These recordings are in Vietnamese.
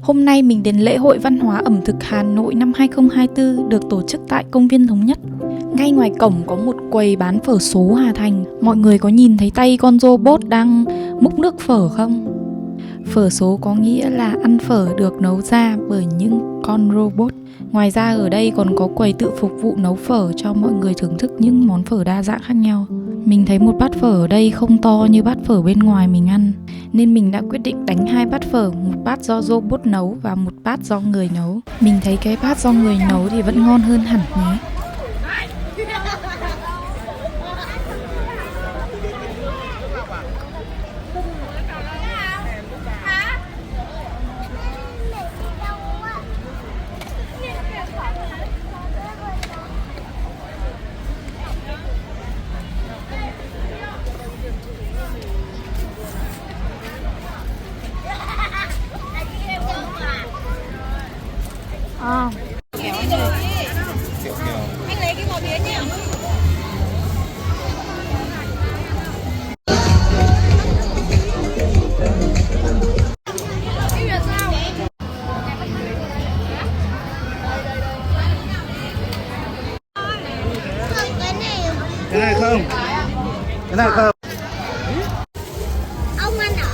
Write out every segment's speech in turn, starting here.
Hôm nay mình đến lễ hội văn hóa ẩm thực Hà Nội năm 2024 được tổ chức tại công viên Thống Nhất. Ngay ngoài cổng có một quầy bán phở số Hà Thành. Mọi người có nhìn thấy tay con robot đang múc nước phở không? Phở số có nghĩa là ăn phở được nấu ra bởi những con robot. Ngoài ra ở đây còn có quầy tự phục vụ nấu phở cho mọi người thưởng thức những món phở đa dạng khác nhau. Mình thấy một bát phở ở đây không to như bát phở bên ngoài mình ăn, nên mình đã quyết định đánh 2 bát phở, một bát do robot nấu và một bát do người nấu. Mình thấy cái bát do người nấu thì vẫn ngon hơn hẳn nhé. Anh lấy cái bò bía nhỉ? Cái này không? Cái này không? Ông ăn ở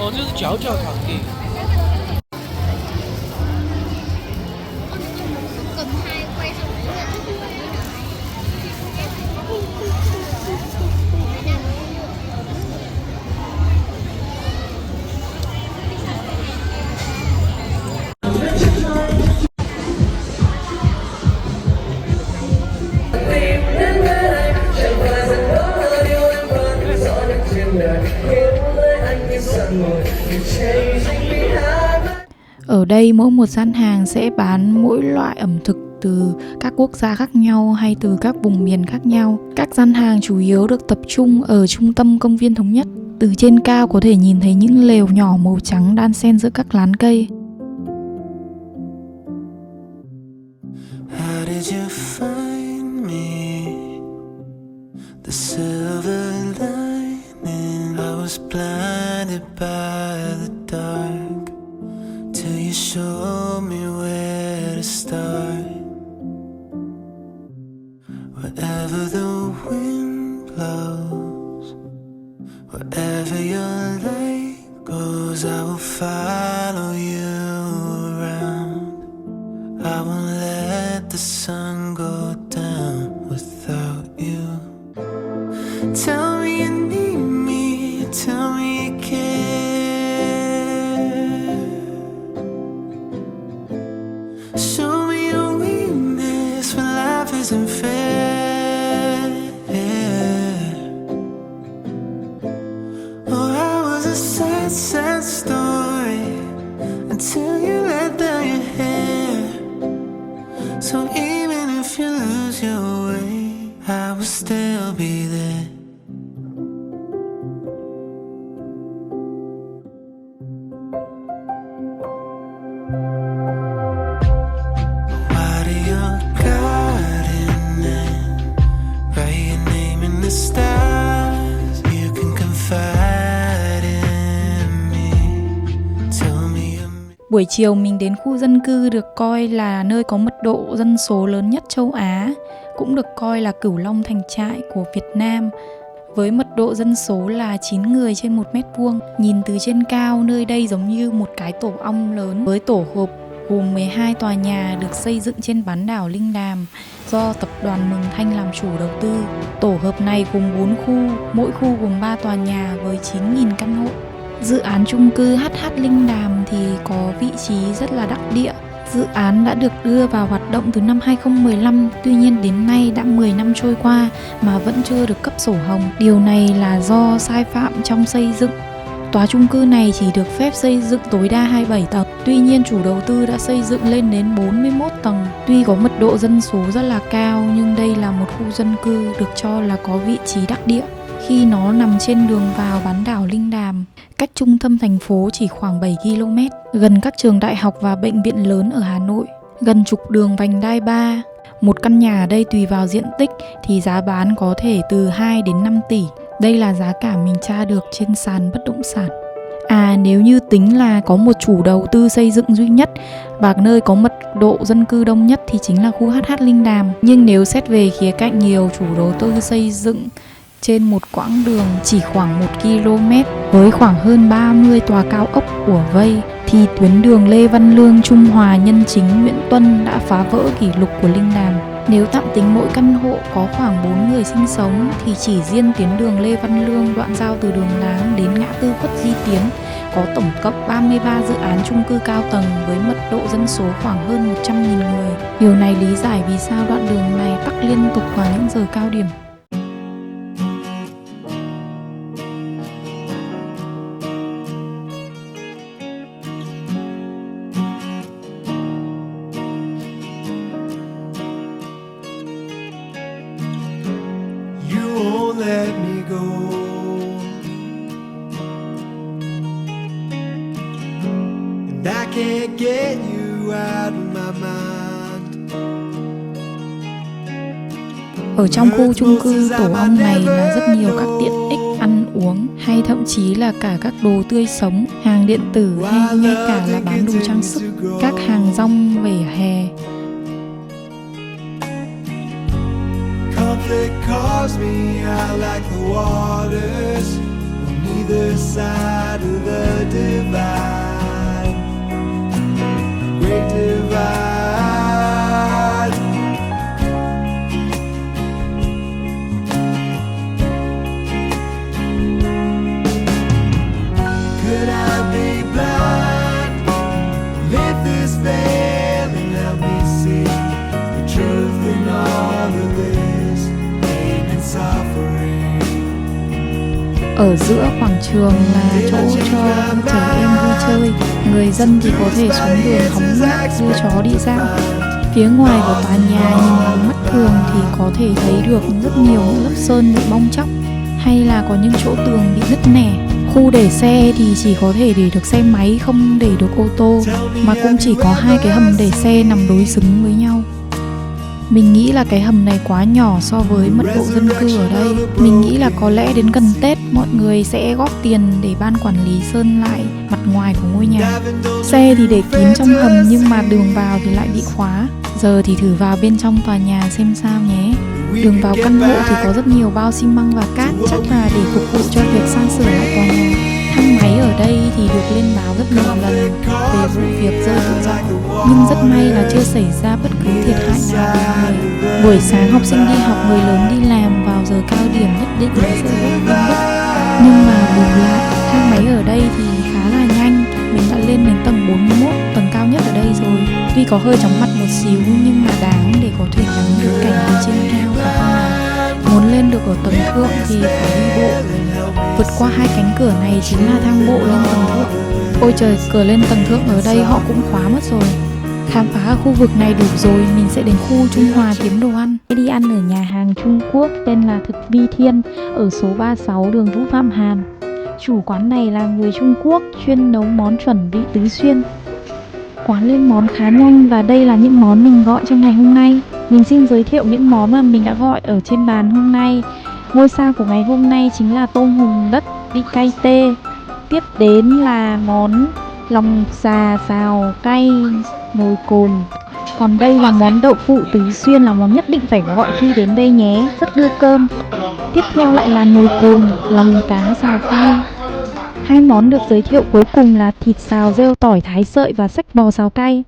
哦，这是嚼嚼糖地。 cầm hai quay xong rồi là chụp hình với Ở đây mỗi một gian hàng sẽ bán mỗi loại ẩm thực từ các quốc gia khác nhau hay từ các vùng miền khác nhau. Các gian hàng chủ yếu được tập trung ở trung tâm công viên Thống Nhất. Từ trên cao có thể nhìn thấy những lều nhỏ màu trắng đan xen giữa các lán cây. How did you find me? The silver lining. I was blinded by the dark till you showed me where to start. Wherever the wind blows, wherever your light goes, I will follow you around. I won't let the sun go down without you. Tell me you need me, tell me you care. Show me your weakness when life isn't fair. Oh, I was a sad, sad story until you let down your hair. So even if you lose your way, I will still be there. Water your garden and write your name in the stars. You can confide in me. Tell me you're Buổi chiều mình đến khu dân cư được coi là nơi có mật độ dân số lớn nhất châu Á, cũng được coi là Cửu Long Thành Trại của Việt Nam. Với mật độ dân số là 9 người trên 1 mét vuông, nhìn từ trên cao nơi đây giống như một cái tổ ong lớn với tổ hợp gồm 12 tòa nhà được xây dựng trên bán đảo Linh Đàm do tập đoàn Mường Thanh làm chủ đầu tư. Tổ hợp này gồm 4 khu, mỗi khu gồm 3 tòa nhà với 9.000 căn hộ. Dự án chung cư HH Linh Đàm thì có vị trí rất là đắc địa. Dự án đã được đưa vào hoạt động từ năm 2015, tuy nhiên đến nay đã 10 năm trôi qua mà vẫn chưa được cấp sổ hồng. Điều này là do sai phạm trong xây dựng. Tòa chung cư này chỉ được phép xây dựng tối đa 27 tầng. Tuy nhiên chủ đầu tư đã xây dựng lên đến 41 tầng. Tuy có mật độ dân số rất là cao nhưng đây là một khu dân cư được cho là có vị trí đắc địa. Khi nó nằm trên đường vào bán đảo Linh Đàm, cách trung tâm thành phố chỉ khoảng 7 km, gần các trường đại học và bệnh viện lớn ở Hà Nội, gần trục đường vành đai 3. Một căn nhà ở đây tùy vào diện tích thì giá bán có thể từ 2 đến 5 tỷ. Đây là giá cả mình tra được trên sàn bất động sản. Nếu như tính là có một chủ đầu tư xây dựng duy nhất và nơi có mật độ dân cư đông nhất thì chính là khu HH Linh Đàm. Nhưng nếu xét về khía cạnh nhiều chủ đầu tư xây dựng trên một quãng đường chỉ khoảng 1 km với khoảng hơn 30 tòa cao ốc của vây thì tuyến đường Lê Văn Lương, Trung Hòa, Nhân Chính, Nguyễn Tuân đã phá vỡ kỷ lục của Linh Đàm. Nếu tạm tính mỗi căn hộ có khoảng 4 người sinh sống thì chỉ riêng tuyến đường Lê Văn Lương đoạn giao từ đường Láng đến ngã tư Khuất Duy Tiến có tổng cộng 33 dự án chung cư cao tầng với mật độ dân số khoảng hơn 100.000 người. Điều này lý giải vì sao đoạn đường này tắc liên tục vào những giờ cao điểm. Won't let me go. And I can't get you out of my mind. Ở trong khu chung cư Tổ Ong này là rất nhiều các tiện ích ăn uống hay thậm chí là cả các đồ tươi sống, hàng điện tử hay ngay cả là bán đồ trang sức, các hàng rong vỉa hè. Conflict calls me out like the waters on either side of the divide. Great divide. Could I be blind? Lift this veil and help me see the truth in all of this. Ở giữa quảng trường là chỗ cho trẻ em vui chơi. Người dân thì có thể xuống đường hóng mát đưa chó đi dạo. Phía ngoài của tòa nhà nhìn bằng mắt thường thì có thể thấy được rất nhiều những lớp sơn bị bong tróc hay là có những chỗ tường bị nứt nẻ. Khu để xe thì chỉ có thể để được xe máy, không để được ô tô, mà cũng chỉ có 2 cái hầm để xe nằm đối xứng với nhau. Mình nghĩ là cái hầm này quá nhỏ so với mật độ dân cư ở đây. Mình nghĩ là có lẽ đến gần Tết mọi người sẽ góp tiền để ban quản lý sơn lại mặt ngoài của ngôi nhà. Xe thì để kín trong hầm nhưng mà đường vào thì lại bị khóa. Giờ thì thử vào bên trong tòa nhà xem sao nhé. Đường vào căn hộ thì có rất nhiều bao xi măng và cát, chắc là để phục vụ cho việc san sửa lại tòa nhà. Thang máy ở đây thì được lên báo rất nhiều lần về vụ việc rơi tự do, nhưng rất may là chưa xảy ra bất cứ thiệt hại nào về người. Buổi sáng học sinh đi học, người lớn đi làm vào giờ cao điểm nhất định là sẽ rất đông đúc. Nhưng mà bù lại, thang máy ở đây thì khá là nhanh. Mình đã lên đến tầng 41, tầng cao nhất ở đây rồi. Tuy có hơi chóng mặt một xíu nhưng mà đáng để có thể ngắm được cảnh từ trên cao của con này. Muốn lên được ở tầng thượng thì phải đi bộ. Vượt qua 2 cánh cửa này chính là thang bộ lên tầng thượng. Ôi trời, cửa lên tầng thượng ở đây họ cũng khóa mất rồi. Khám phá khu vực này đủ rồi, mình sẽ đến khu Trung Hòa kiếm đồ ăn. Đi ăn ở nhà hàng Trung Quốc tên là Thực Vi Thiên ở số 36 đường Vũ Phạm Hàn. Chủ quán này là người Trung Quốc, chuyên nấu món chuẩn vị tứ xuyên. Quán lên món khá nhanh và đây là những món mình gọi trong ngày hôm nay. Mình xin giới thiệu những món mà mình đã gọi ở trên bàn hôm nay. Ngôi sao của ngày hôm nay chính là tôm hùm đất vị cay tê. Tiếp đến là món lòng xà xào cay nồi cồn. Còn đây là món đậu phụ tứ xuyên, là món nhất định phải gọi khi đến đây nhé, rất đưa cơm. Tiếp theo lại là nồi cồn, lòng cá xào cay. 2 món được giới thiệu cuối cùng là thịt xào rêu tỏi thái sợi và sách bò xào cay.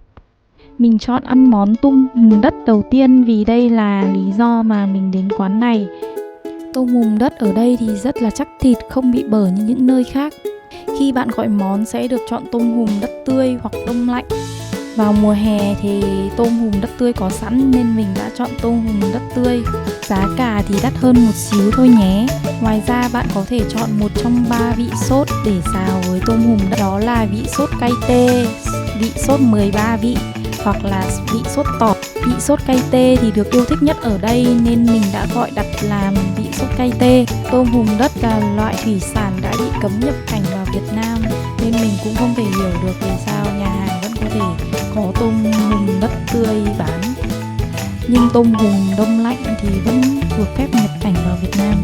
Mình chọn ăn món tôm hùm đất đầu tiên vì đây là lý do mà mình đến quán này. Tôm hùm đất ở đây thì rất là chắc thịt, không bị bở như những nơi khác. Khi bạn gọi món sẽ được chọn tôm hùm đất tươi hoặc đông lạnh. Vào mùa hè thì tôm hùm đất tươi có sẵn nên mình đã chọn tôm hùm đất tươi. Giá cả thì đắt hơn một xíu thôi nhé. Ngoài ra bạn có thể chọn một trong 3 vị sốt để xào với tôm hùm đất. Đó là vị sốt cay tê, vị sốt 13 vị hoặc là vị sốt tỏi. Vị sốt cay tê thì được yêu thích nhất ở đây nên mình đã gọi đặt làm vị sốt cay tê. Tôm hùm đất là loại thủy sản đã bị cấm nhập cảnh vào Việt Nam nên mình cũng không thể hiểu được vì sao nhà hàng vẫn có thể có tôm hùm đất tươi bán. nhưng tôm hùm đông lạnh thì vẫn được phép nhập cảnh vào Việt Nam.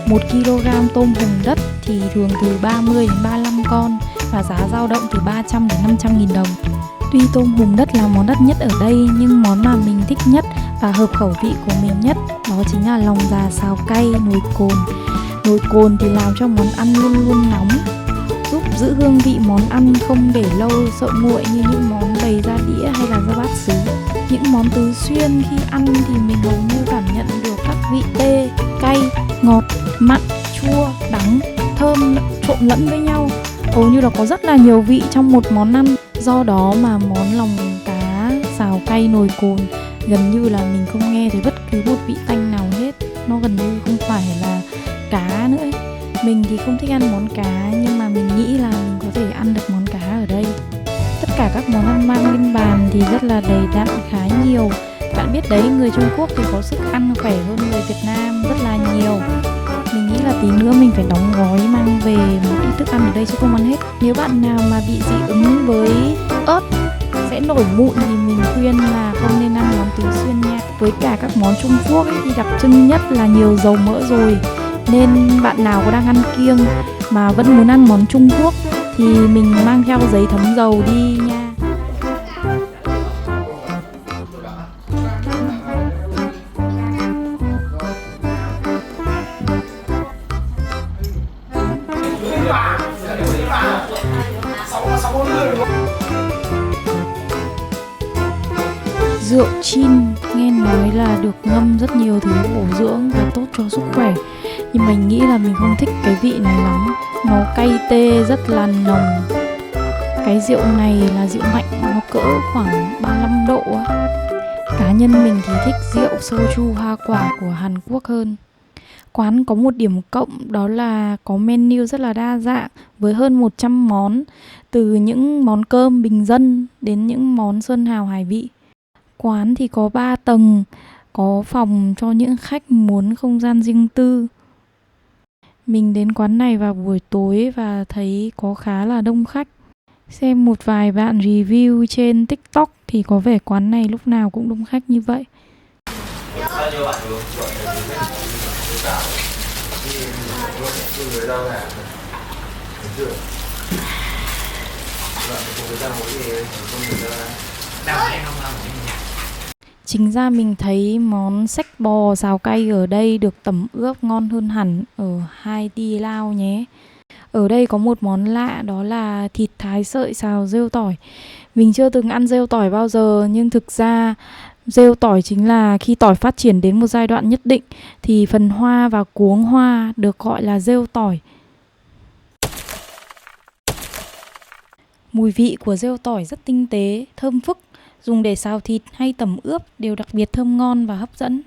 1 kg tôm hùm đất thì thường từ 30 đến 35 con và giá dao động từ 300 đến 500 nghìn đồng. Tuy tôm hùm đất là món đắt nhất ở đây nhưng món mà mình thích nhất và hợp khẩu vị của mình nhất đó chính là lòng già xào cay nồi cồn. Nồi cồn thì làm cho món ăn luôn luôn nóng, giúp giữ hương vị món ăn không để lâu sợ nguội như những món bày ra đĩa hay là ra bát sứ. Những món Tứ Xuyên khi ăn thì mình hầu như cảm nhận được các vị tê, cay, ngọt, mặn, chua, đắng, thơm trộn lẫn với nhau. Hầu như là có rất là nhiều vị trong một món ăn. Do đó mà món lòng cá xào cay nồi cồn gần như là mình không nghe thấy bất cứ một vị tanh nào hết. Nó gần như không phải là cá nữa ấy. Mình thì không thích ăn món cá nhưng mà mình nghĩ là mình có thể ăn được món cá ở đây. Tất cả các món ăn mang lên bàn thì rất là đầy đặn, khá nhiều. Bạn biết đấy, người Trung Quốc thì có sức ăn khỏe hơn người Việt Nam rất là nhiều. Mình nghĩ là tí nữa mình phải đóng gói mang về một ít thức ăn ở đây chứ không ăn hết. Nếu bạn nào mà bị dị ứng với ớt sẽ nổi mụn thì mình khuyên là không nên ăn món Tứ Xuyên nha. Với cả các món Trung Quốc ấy, thì đặc trưng nhất là nhiều dầu mỡ rồi. Nên bạn nào có đang ăn kiêng mà vẫn muốn ăn món Trung Quốc thì mình mang theo giấy thấm dầu đi nha. Rượu chin nghe nói là được ngâm rất nhiều thứ bổ dưỡng và tốt cho sức khỏe. Nhưng mình nghĩ là mình không thích cái vị này lắm. Nó cay tê rất là nồng. Cái rượu này là rượu mạnh, nó cỡ khoảng 35 độ á. Cá nhân mình thì thích rượu soju hoa quả của Hàn Quốc hơn. Quán có một điểm cộng đó là có menu rất là đa dạng với hơn 100 món, từ những món cơm bình dân đến những món sơn hào hải vị. Quán thì có 3 tầng, có phòng cho những khách muốn không gian riêng tư. Mình đến quán này vào buổi tối và thấy có khá là đông khách. Xem một vài bạn review trên TikTok thì có vẻ quán này lúc nào cũng đông khách như vậy. Chính ra mình thấy món xách bò xào cay ở đây được tẩm ướp ngon hơn hẳn ở Hai Đi Lao nhé. Ở đây có một món lạ đó là thịt thái sợi xào rêu tỏi. Mình chưa từng ăn rêu tỏi bao giờ nhưng thực ra rêu tỏi chính là khi tỏi phát triển đến một giai đoạn nhất định thì phần hoa và cuống hoa được gọi là rêu tỏi. Mùi vị của rêu tỏi rất tinh tế, thơm phức, dùng để xào thịt hay tẩm ướp đều đặc biệt thơm ngon và hấp dẫn.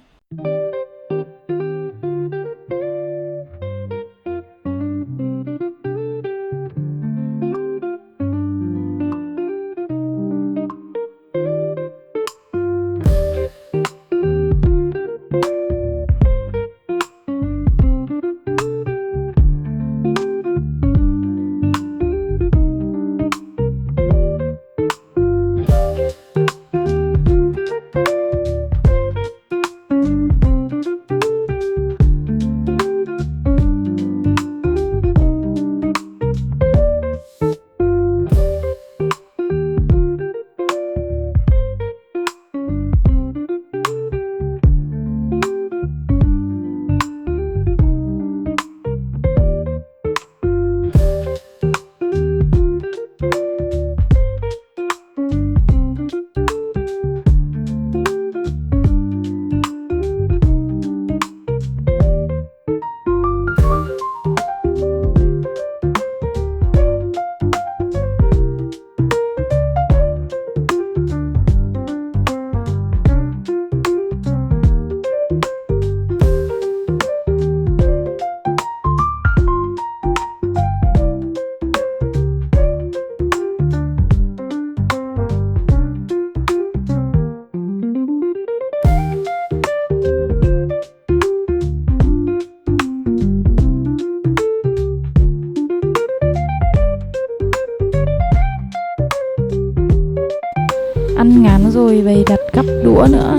Ăn ngán rồi bày đặt cắp đũa nữa.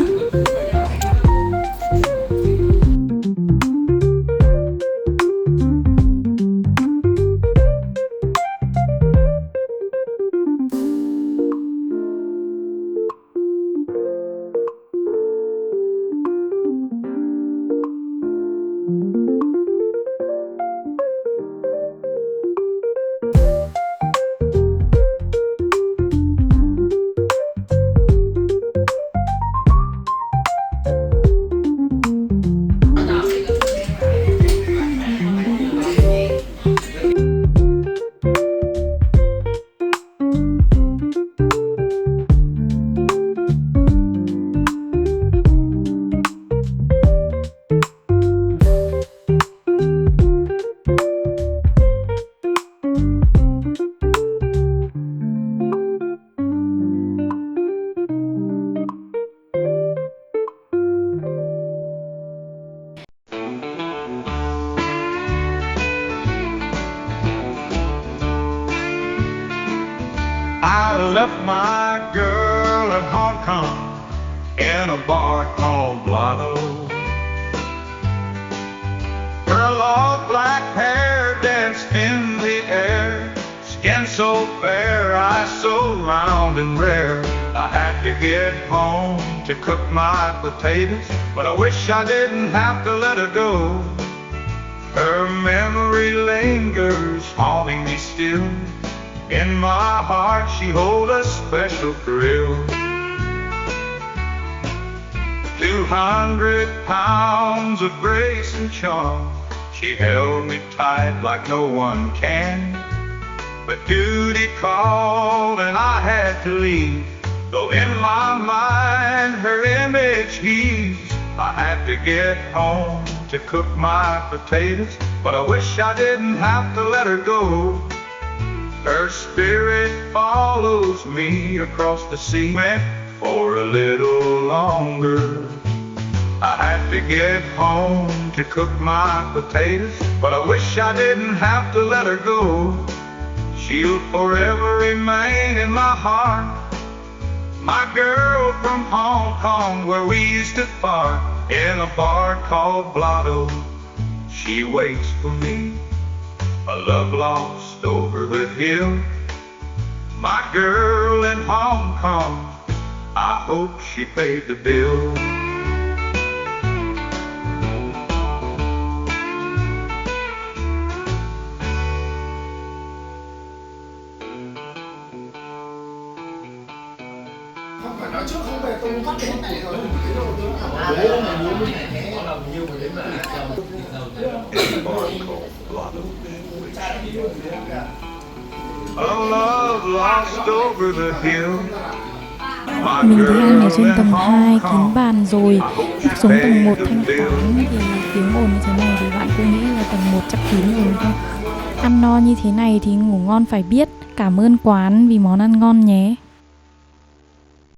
left my girl in Hong Kong in a bar called Blotto. Her long black hair danced in the air, skin so fair, eyes so round and rare. I had to get home to cook my potatoes, but I wish I didn't have to let her go. Her memory lingers, haunting me still. In my heart she holds a special thrill. 200 pounds of grace and charm, she held me tight like no one can. But duty called and I had to leave, though in my mind her image heaves. I had to get home to cook my potatoes, but I wish I didn't have to let her go. Her spirit follows me across the sea, went for a little longer. I had to get home to cook my potatoes, but I wish I didn't have to let her go. She'll forever remain in my heart, my girl from Hong Kong, where we used to part in a bar called Blotto. She waits for me, a love lost over the hill. My girl in Hong Kong, I hope she paid the bill. Nói trước không về tôi bắt đến này rồi. Bố mày muốn mình thế. Có làm nhiều người đến mà. Mình thì ăn ở trên tầng 2 kín bàn rồi. Lúc xuống tầng 1 thanh toán thì tiếng ồn như thế này thì bạn cũng nghĩ là tầng 1 chắc kín rồi đúng không? Ăn no như thế này thì ngủ ngon phải biết. Cảm ơn quán vì món ăn ngon nhé.